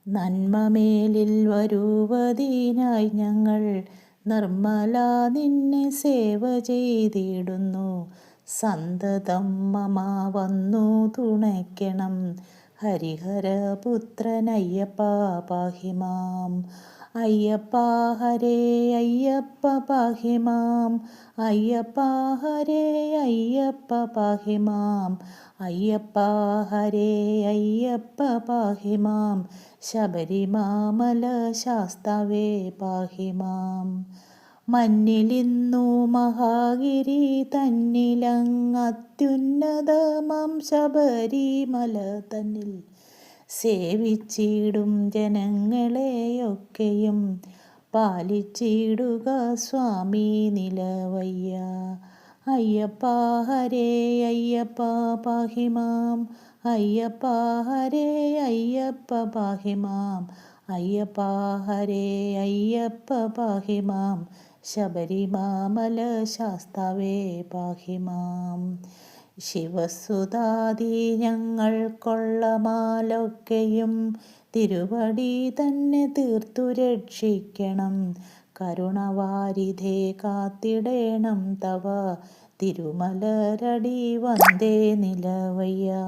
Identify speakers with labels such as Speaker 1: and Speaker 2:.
Speaker 1: നന്മമേലിൽ വരുവതിനായി ഞങ്ങൾ നിർമ്മല നിന്നെ സേവ ചെയ്തിടുന്നു. സന്തതം മമ വന്നു തുണയ്ക്കണം. ഹരിഹരപുത്രനയ്യപ്പ പാഹി മാം. അയ്യപ്പ ഹരേ അയ്യപ്പ പാഹി മാം. അയ്യപ്പ ഹരേ അയ്യപ്പ പാഹി മാം. അയ്യപ്പ ഹരേ അയ്യപ്പ പാഹി മാം. ശബരിമാമല ശാസ്താവേ പാഹി മാം. മഞ്ഞിലിന്നു മഹാഗിരി തന്നിലങ്ങത്യുന്നതമാം ശബരിമല തന്നിൽ സേവിച്ചിടും ജനങ്ങളെയൊക്കെയും പാലിച്ചിടുക സ്വാമി നിലവയ്യ. അയ്യപ്പ ഹരേ അയ്യപ്പ പാഹി മാം. അയ്യപ്പ ഹരേ അയ്യപ്പ പാഹി മാം. അയ്യപ്പ ഹരേ അയ്യപ്പ പാഹി മാം. ശബരിമാമല ശാസ്താവേ പാഹി മാം. ശിവസുതാദി ഞങ്ങൾക്കൊള്ള മാലൊക്കെയും തിരുവടി തന്നെ തീർത്തു രക്ഷിക്കണം. കരുണവാരിധേ കാത്തിടേണം തവ തിരുമലരടി വന്ദേ നിലവയ്യ.